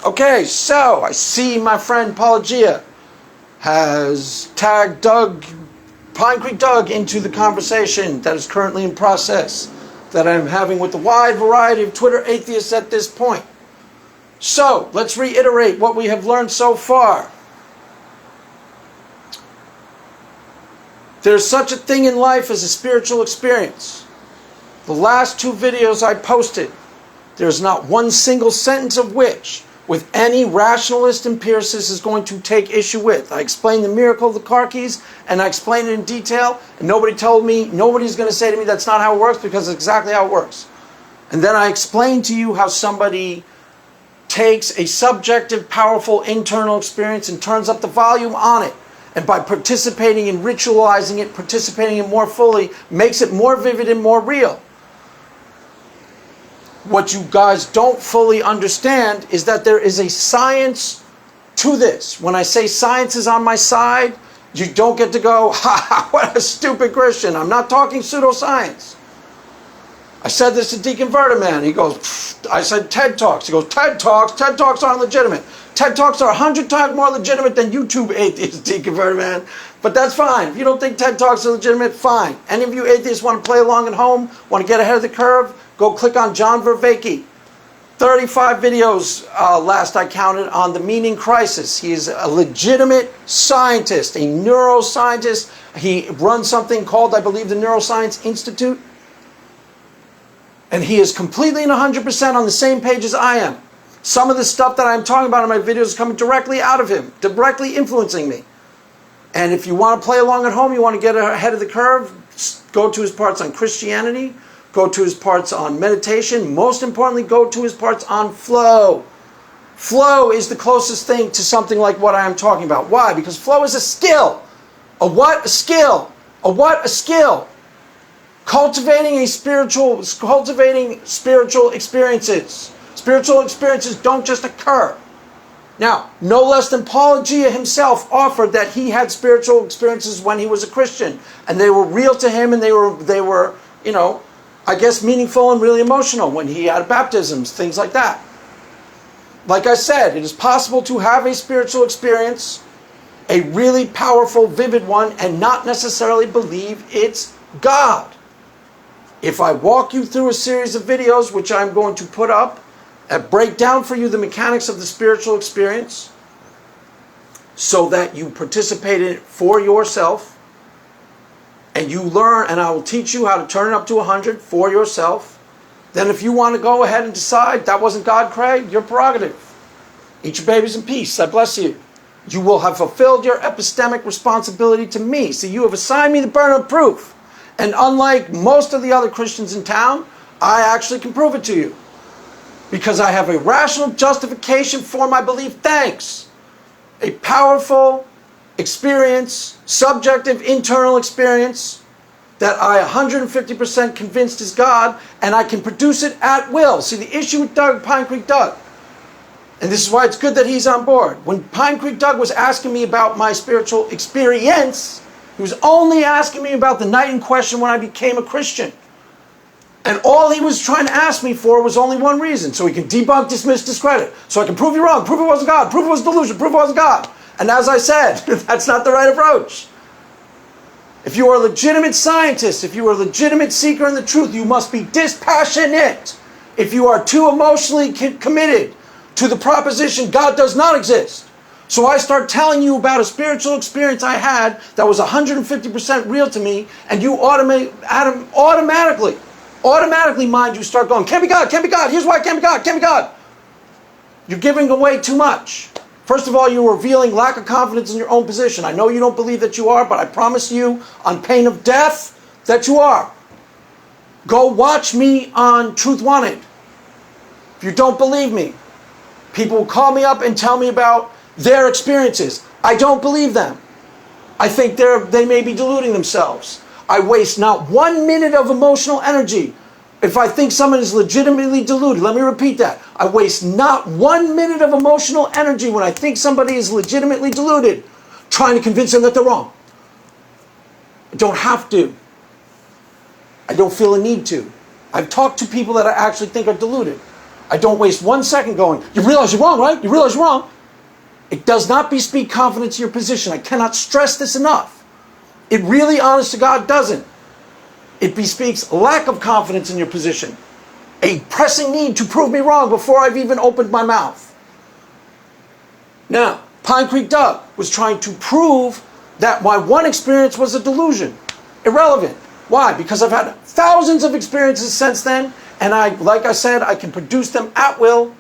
Okay, so I see my friend Paulogia has tagged Pine Creek Doug into the conversation that is currently in process that I'm having with a wide variety of Twitter atheists at this point. So, let's reiterate what we have learned so far. There's such a thing in life as a spiritual experience. The last 2 videos I posted, there's not one single sentence of which with any rationalist empiricist is going to take issue with. I explained the miracle of the car keys, and I explained it in detail, and nobody's going to say to me that's not how it works, because it's exactly how it works. And then I explained to you how somebody takes a subjective, powerful internal experience and turns up the volume on it, and by participating in ritualizing it, participating in it more fully, makes it more vivid and more real. What you guys don't fully understand is that there is a science to this. When I say science is on my side, you don't get to go, ha ha, what a stupid Christian. I'm not talking pseudoscience. I said this to Deacon Vertiman. He goes, pfft. I said TED Talks. He goes, TED Talks aren't legitimate. TED Talks are 100 times more legitimate than YouTube atheists, Deacon Vertiman. But that's fine. If you don't think TED Talks are legitimate, fine. Any of you atheists want to play along at home, want to get ahead of the curve, go click on John Vervaeke. 35 videos last I counted on the meaning crisis. He is a legitimate scientist, a neuroscientist. He runs something called, I believe, the Neuroscience Institute. And he is completely and 100% on the same page as I am. Some of the stuff that I'm talking about in my videos is coming directly out of him, directly influencing me. And if you want to play along at home, you want to get ahead of the curve, go to his parts on Christianity, go to his parts on meditation. Most importantly, go to his parts on flow. Flow is the closest thing to something like what I am talking about. Why? Because flow is a skill. A what? A skill. A what? A skill. Cultivating spiritual experiences. Spiritual experiences don't just occur. Now, no less than Paulogia himself offered that he had spiritual experiences when he was a Christian, and they were real to him, and they were, you know, I guess meaningful and really emotional when he had baptisms, things like that. Like I said, it is possible to have a spiritual experience, a really powerful, vivid one, and not necessarily believe it's God. If I walk you through a series of videos, which I'm going to put up, that break down for you the mechanics of the spiritual experience, so that you participate in it for yourself, and you learn, and I will teach you how to turn it up to 100 for yourself, then if you want to go ahead and decide that wasn't God, Craig, your prerogative. Eat your babies in peace. I bless you. You will have fulfilled your epistemic responsibility to me. So you have assigned me the burden of proof. And unlike most of the other Christians in town, I actually can prove it to you. Because I have a rational justification for my belief. Thanks. A powerful experience, subjective internal experience that I 150% convinced is God, and I can produce it at will. See, the issue with Pine Creek Doug, and this is why it's good that he's on board. When Pine Creek Doug was asking me about my spiritual experience, he was only asking me about the night in question when I became a Christian. And all he was trying to ask me for was only one reason. So he can debunk, dismiss, discredit. So I can prove you wrong, prove it wasn't God, prove it was delusion, prove it wasn't God. And as I said, that's not the right approach. If you are a legitimate scientist, if you are a legitimate seeker in the truth, you must be dispassionate. If you are too emotionally committed to the proposition God does not exist. So I start telling you about a spiritual experience I had that was 150% real to me, and you automatically, mind you, start going, can't be God, here's why it can't be God. You're giving away too much. First of all, you're revealing lack of confidence in your own position. I know you don't believe that you are, but I promise you, on pain of death, that you are. Go watch me on Truth Wanted. If you don't believe me, people will call me up and tell me about their experiences. I don't believe them. I think they may be deluding themselves. I waste not 1 minute of emotional energy if I think someone is legitimately deluded. Let me repeat that. I waste not 1 minute of emotional energy when I think somebody is legitimately deluded, trying to convince them that they're wrong. I don't have to. I don't feel a need to. I've talked to people that I actually think are deluded. I don't waste 1 second going, you realize you're wrong, right? You realize you're wrong. It does not bespeak confidence in your position. I cannot stress this enough. It really, honest to God, doesn't. It bespeaks lack of confidence in your position. A pressing need to prove me wrong before I've even opened my mouth. Now, Pine Creek Doug was trying to prove that my one experience was a delusion. Irrelevant. Why? Because I've had thousands of experiences since then, and like I said, I can produce them at will,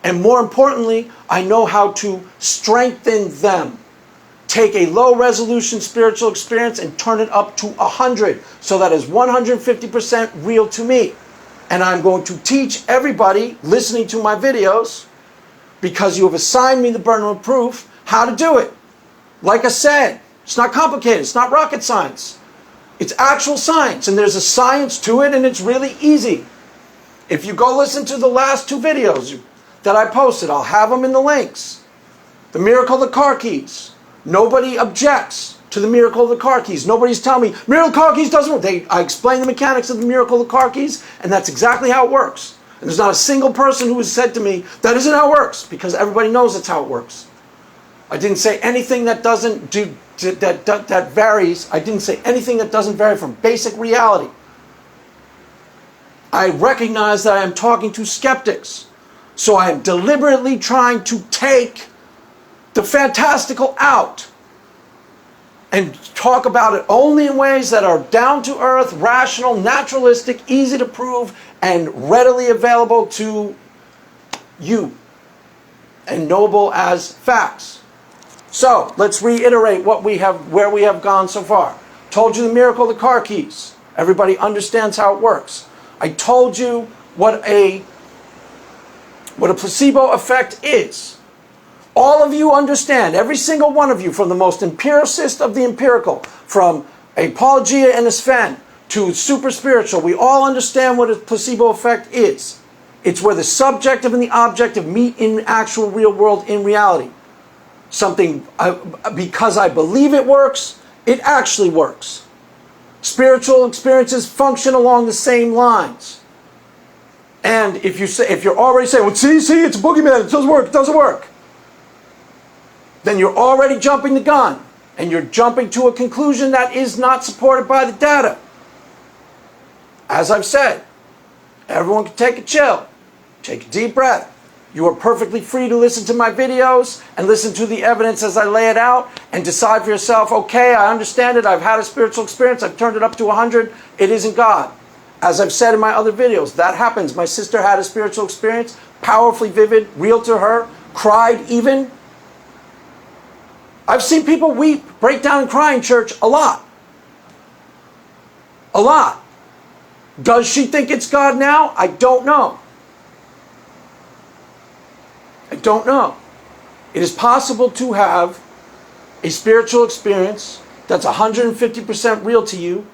and more importantly, I know how to strengthen them. Take a low-resolution spiritual experience and turn it up to 100, so that is 150% real to me. And I'm going to teach everybody listening to my videos, because you have assigned me the burden of proof, how to do it. Like I said, it's not complicated. It's not rocket science. It's actual science, and there's a science to it, and it's really easy. If you go listen to the last 2 videos that I posted, I'll have them in the links. The miracle of the car keys. Nobody objects to the miracle of the car keys. Nobody's telling me, miracle of the car keys doesn't work. I explain the mechanics of the miracle of the car keys, and that's exactly how it works. And there's not a single person who has said to me, that isn't how it works, because everybody knows that's how it works. I didn't say anything that doesn't do that varies. I didn't say anything that doesn't vary from basic reality. I recognize that I am talking to skeptics. So I am deliberately trying to take the fantastical out and talk about it only in ways that are down to earth, rational, naturalistic, easy to prove, and readily available to you and knowable as facts. So let's reiterate where we have gone so far. Told you the miracle of the car keys. Everybody understands how it works. I told you what a placebo effect is. All of you understand, every single one of you, from the most empiricist of the empirical, from a Paulogia and a Sven to super spiritual, we all understand what a placebo effect is. It's where the subjective and the objective meet in actual real world, in reality. Because I believe it works, it actually works. Spiritual experiences function along the same lines. And if you're already saying, well, see, it's a boogeyman, it doesn't work, then you're already jumping the gun, and you're jumping to a conclusion that is not supported by the data. As I've said, everyone can take a chill, take a deep breath. You are perfectly free to listen to my videos and listen to the evidence as I lay it out and decide for yourself, okay, I understand it, I've had a spiritual experience, I've turned it up to 100, it isn't God. As I've said in my other videos, that happens. My sister had a spiritual experience, powerfully vivid, real to her, cried even. I've seen people weep, break down and cry in church a lot. A lot. Does she think it's God now? I don't know. I don't know. It is possible to have a spiritual experience that's 150% real to you,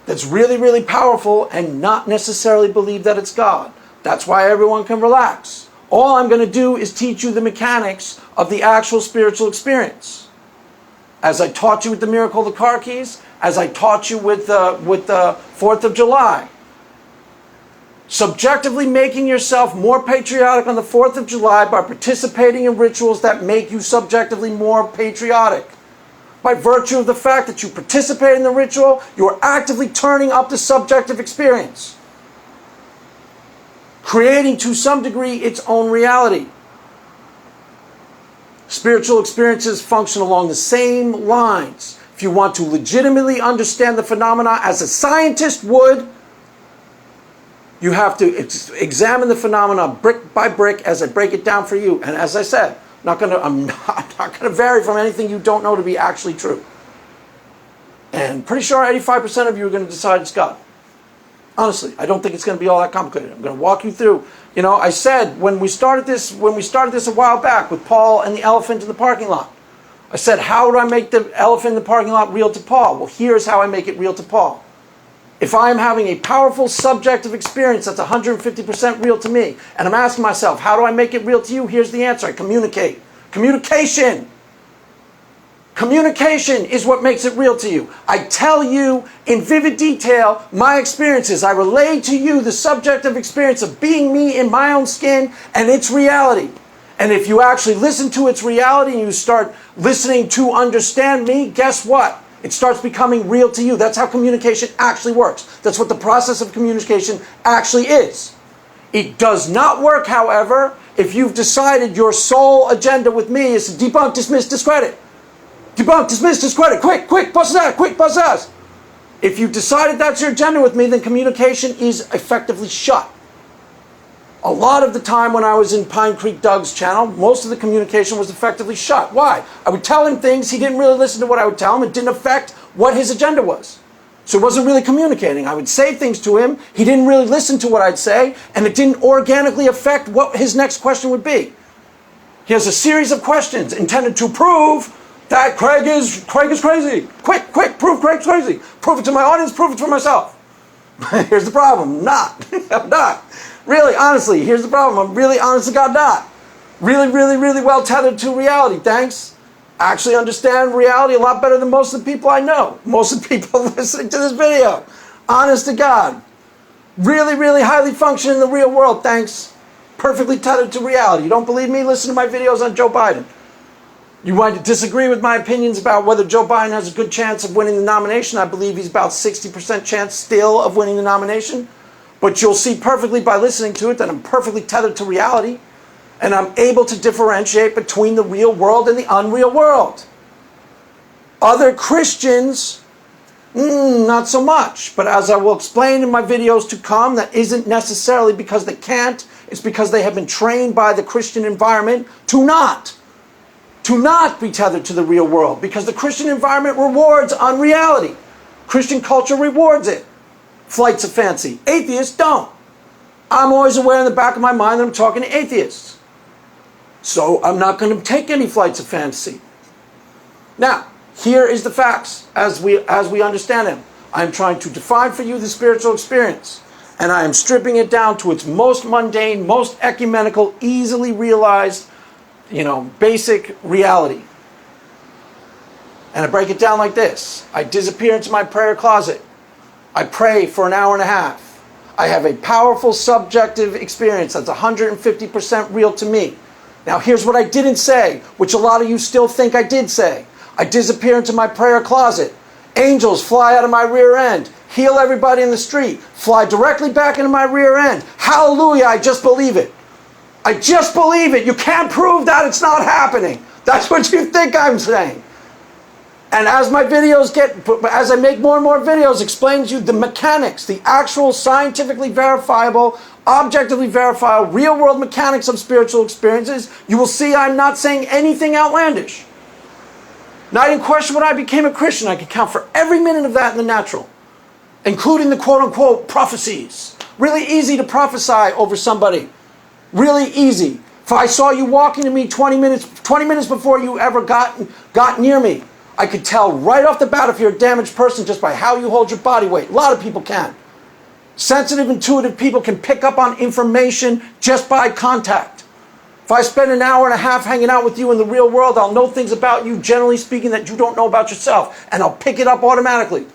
that's really, really powerful, and not necessarily believe that it's God. That's why everyone can relax. All I'm going to do is teach you the mechanics of the actual spiritual experience. As I taught you with the miracle of the car keys, as I taught you with the 4th of July. Subjectively making yourself more patriotic on the 4th of July by participating in rituals that make you subjectively more patriotic. By virtue of the fact that you participate in the ritual, you are actively turning up the subjective experience, creating to some degree its own reality. Spiritual experiences function along the same lines. If you want to legitimately understand the phenomena as a scientist would, you have to examine the phenomena brick by brick as I break it down for you. And as I said, I'm not going to vary from anything you don't know to be actually true. And pretty sure 85% of you are going to decide it's God. Honestly, I don't think it's going to be all that complicated. I'm going to walk you through. You know, I said when we started this a while back with Paul and the elephant in the parking lot, I said, how do I make the elephant in the parking lot real to Paul? Well, here's how I make it real to Paul. If I'm having a powerful subjective experience that's 150% real to me, and I'm asking myself, how do I make it real to you? Here's the answer. I communicate. Communication. Communication is what makes it real to you. I tell you in vivid detail my experiences. I relay to you the subjective experience of being me in my own skin and its reality. And if you actually listen to its reality and you start listening to understand me, guess what? It starts becoming real to you. That's how communication actually works. That's what the process of communication actually is. It does not work, however, if you've decided your sole agenda with me is to debunk, dismiss, discredit. Debunk, dismiss, discredit. Quick, quick, bust that, quick, bust that. If you've decided that's your agenda with me, then communication is effectively shut. A lot of the time when I was in Pine Creek Doug's channel, most of the communication was effectively shut. Why? I would tell him things, he didn't really listen to what I would tell him. It didn't affect what his agenda was. So it wasn't really communicating. I would say things to him, he didn't really listen to what I'd say, and it didn't organically affect what his next question would be. He has a series of questions intended to prove that Craig is crazy. Quick, quick, prove Craig's crazy. Prove it to my audience, prove it to myself. Here's the problem, I'm not. Really, honestly, here's the problem. I'm really, honest to God, not. Really, really, really well tethered to reality. Thanks. I actually understand reality a lot better than most of the people I know. Most of the people listening to this video. Honest to God. Really, really highly function in the real world. Thanks. Perfectly tethered to reality. You don't believe me? Listen to my videos on Joe Biden. You might disagree with my opinions about whether Joe Biden has a good chance of winning the nomination. I believe he's about 60% chance still of winning the nomination. But you'll see perfectly by listening to it that I'm perfectly tethered to reality. And I'm able to differentiate between the real world and the unreal world. Other Christians, not so much. But as I will explain in my videos to come, that isn't necessarily because they can't. It's because they have been trained by the Christian environment to not be tethered to the real world. Because the Christian environment rewards unreality. Christian culture rewards it. Flights of fancy. Atheists don't. I'm always aware in the back of my mind that I'm talking to atheists. So I'm not going to take any flights of fantasy. Now, here is the facts as we understand them. I'm trying to define for you the spiritual experience. And I am stripping it down to its most mundane, most ecumenical, easily realized, basic reality. And I break it down like this. I disappear into my prayer closet. I pray for an hour and a half. I have a powerful subjective experience that's 150% real to me. Now here's what I didn't say, which a lot of you still think I did say. I disappear into my prayer closet. Angels fly out of my rear end. Heal everybody in the street. Fly directly back into my rear end. Hallelujah, I just believe it. I just believe it. You can't prove that it's not happening. That's what you think I'm saying. And as I make more and more videos, explain to you the mechanics, the actual scientifically verifiable, objectively verifiable, real-world mechanics of spiritual experiences, you will see I'm not saying anything outlandish. Now, I didn't question when I became a Christian. I could count for every minute of that in the natural, including the quote-unquote prophecies. Really easy to prophesy over somebody. Really easy. If I saw you walking to me 20 minutes before you ever got near me, I could tell right off the bat if you're a damaged person just by how you hold your body weight. A lot of people can. Sensitive, intuitive people can pick up on information just by contact. If I spend an hour and a half hanging out with you in the real world, I'll know things about you, generally speaking, that you don't know about yourself. And I'll pick it up automatically.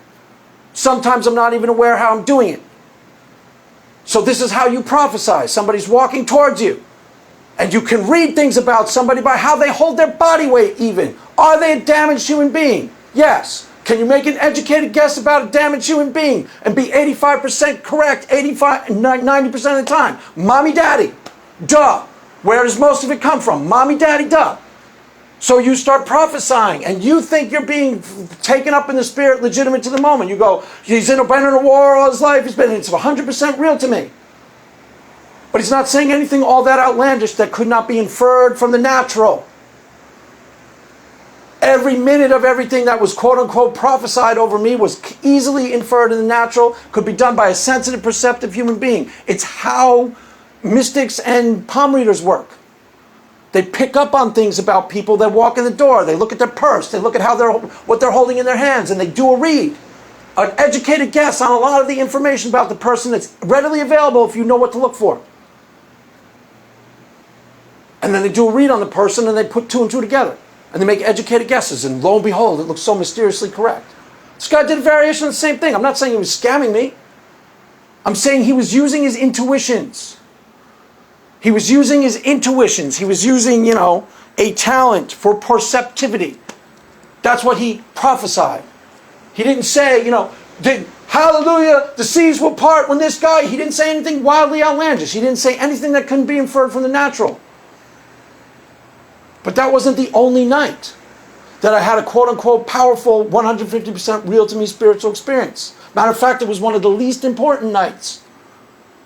Sometimes I'm not even aware how I'm doing it. So this is how you prophesy. Somebody's walking towards you. And you can read things about somebody by how they hold their body weight even. Are they a damaged human being? Yes. Can you make an educated guess about a damaged human being and be 85% correct 90% of the time? Mommy, daddy. Duh. Where does most of it come from? Mommy, daddy, duh. So you start prophesying and you think you're being taken up in the spirit, legitimate to the moment. You go, he's been in a war all his life. It's 100% real to me. But he's not saying anything all that outlandish that could not be inferred from the natural. Every minute of everything that was quote-unquote prophesied over me was easily inferred in the natural, could be done by a sensitive, perceptive human being. It's how mystics and palm readers work. They pick up on things about people that walk in the door. They look at their purse. They look at what they're holding in their hands, and they do a read. An educated guess on a lot of the information about the person that's readily available if you know what to look for. And then they do a read on the person and they put two and two together. And they make educated guesses, and lo and behold, it looks so mysteriously correct. This guy did a variation of the same thing. I'm not saying he was scamming me. I'm saying he was using his intuitions. He was using his intuitions. He was using, a talent for perceptivity. That's what he prophesied. He didn't say, hallelujah, the seas will part when this guy, he didn't say anything wildly outlandish. He didn't say anything that couldn't be inferred from the natural. But that wasn't the only night that I had a quote-unquote powerful 150% real to me spiritual experience. Matter of fact, it was one of the least important nights.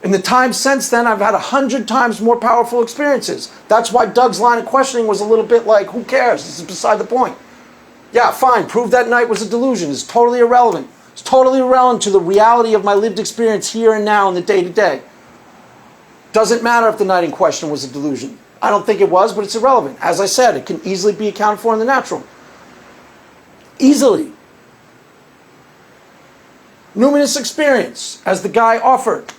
In the time since then, I've had 100 times more powerful experiences. That's why Doug's line of questioning was a little bit like, who cares? This is beside the point. Yeah, fine, prove that night was a delusion. It's totally irrelevant. It's totally irrelevant to the reality of my lived experience here and now in the day-to-day. Doesn't matter if the night in question was a delusion. I don't think it was, but it's irrelevant. As I said, it can easily be accounted for in the natural. Easily. Numinous experience, as the guy offered.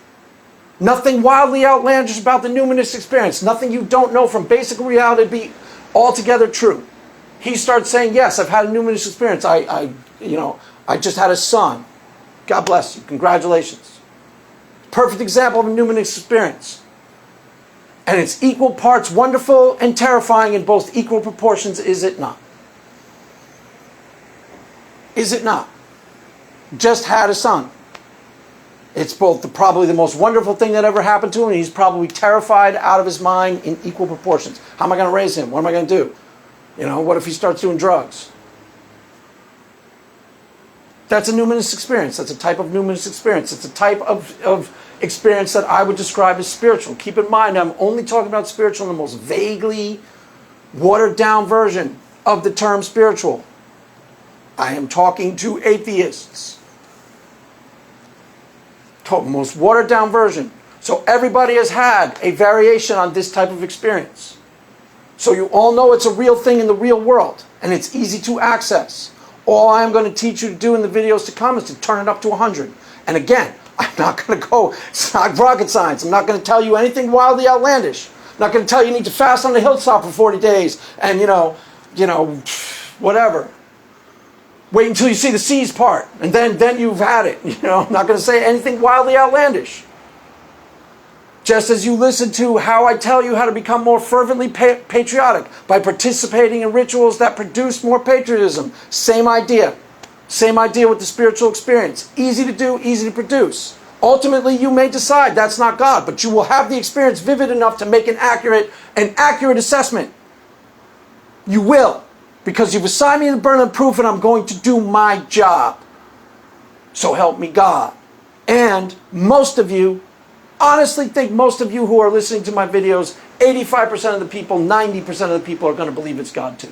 Nothing wildly outlandish about the numinous experience. Nothing you don't know from basic reality to be altogether true. He starts saying, yes, I've had a numinous experience. I just had a son. God bless you. Congratulations. Perfect example of a numinous experience. And it's equal parts wonderful and terrifying in both equal proportions, is it not? Is it not? Just had a son. It's both probably the most wonderful thing that ever happened to him, and he's probably terrified out of his mind in equal proportions. How am I going to raise him? What am I going to do? What if he starts doing drugs? That's a numinous experience. That's a type of numinous experience. It's a type of experience that I would describe as spiritual. Keep in mind, I'm only talking about spiritual in the most vaguely watered down version of the term spiritual. I am talking to atheists. Most watered down version. So everybody has had a variation on this type of experience. So you all know it's a real thing in the real world, and it's easy to access. All I'm going to teach you to do in the videos to come is to turn it up to 100. And again, I'm not going to go, it's not rocket science. I'm not going to tell you anything wildly outlandish. I'm not going to tell you you need to fast on the hilltop for 40 days and, whatever. Wait until you see the seas part, and then you've had it. I'm not going to say anything wildly outlandish. Just as you listen to how I tell you how to become more fervently patriotic by participating in rituals that produce more patriotism. Same idea. Same idea with the spiritual experience. Easy to do, easy to produce. Ultimately, you may decide that's not God, but you will have the experience vivid enough to make an accurate assessment. You will. Because you've assigned me the burden of proof, and I'm going to do my job. So help me God. And most of you, honestly think most of you who are listening to my videos, 85% of the people, 90% of the people are going to believe it's God too.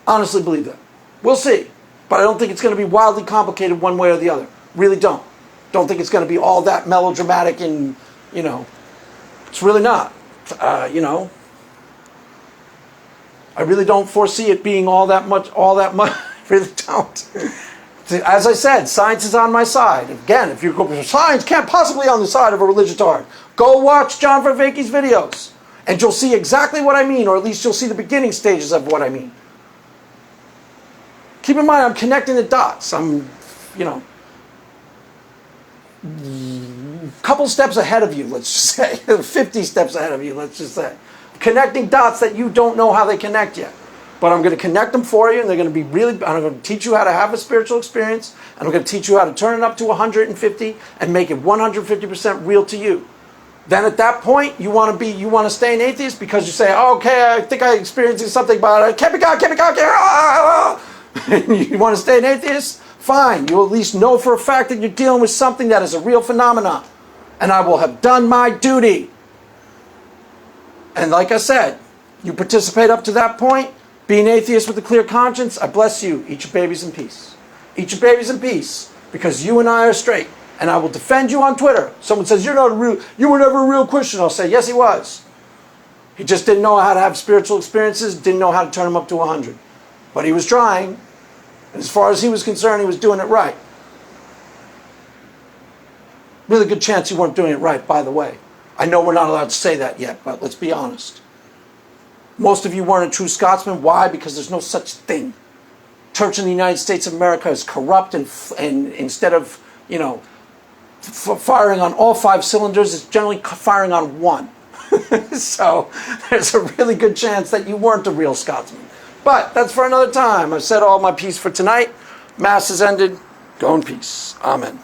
Honestly believe that. We'll see. But I don't think it's going to be wildly complicated one way or the other. Really don't. Don't think it's going to be all that melodramatic and, it's really not. I really don't foresee it being all that much. I really don't. As I said, science is on my side. Again, if you go, science can't possibly be on the side of a religitard. Go watch John Vervaeke's videos, and you'll see exactly what I mean, or at least you'll see the beginning stages of what I mean. Keep in mind, I'm connecting the dots. I'm, a couple steps ahead of you, let's just say. 50 steps ahead of you, let's just say. Connecting dots that you don't know how they connect yet. But I'm going to connect them for you, and they're going to be I'm going to teach you how to have a spiritual experience, and I'm going to teach you how to turn it up to 150 and make it 150% real to you. Then at that point, you want to stay an atheist because you say, oh, okay, I think I experienced something, but it can't be God, can't be God, can't be God. You want to stay an atheist? Fine. You'll at least know for a fact that you're dealing with something that is a real phenomenon. And I will have done my duty. And like I said, you participate up to that point, be an atheist with a clear conscience, I bless you. Eat your babies in peace. Eat your babies in peace, because you and I are straight. And I will defend you on Twitter. Someone says, you were never a real Christian. I'll say, yes, he was. He just didn't know how to have spiritual experiences, didn't know how to turn them up to 100. But he was trying. And as far as he was concerned, he was doing it right. Really good chance you weren't doing it right, by the way. I know we're not allowed to say that yet, but let's be honest. Most of you weren't a true Scotsman. Why? Because there's no such thing. Church in the United States of America is corrupt, and instead of, firing on all 5 cylinders, it's generally firing on one. So there's a really good chance that you weren't a real Scotsman. But that's for another time. I've said all my piece for tonight. Mass is ended. Go in peace. Amen.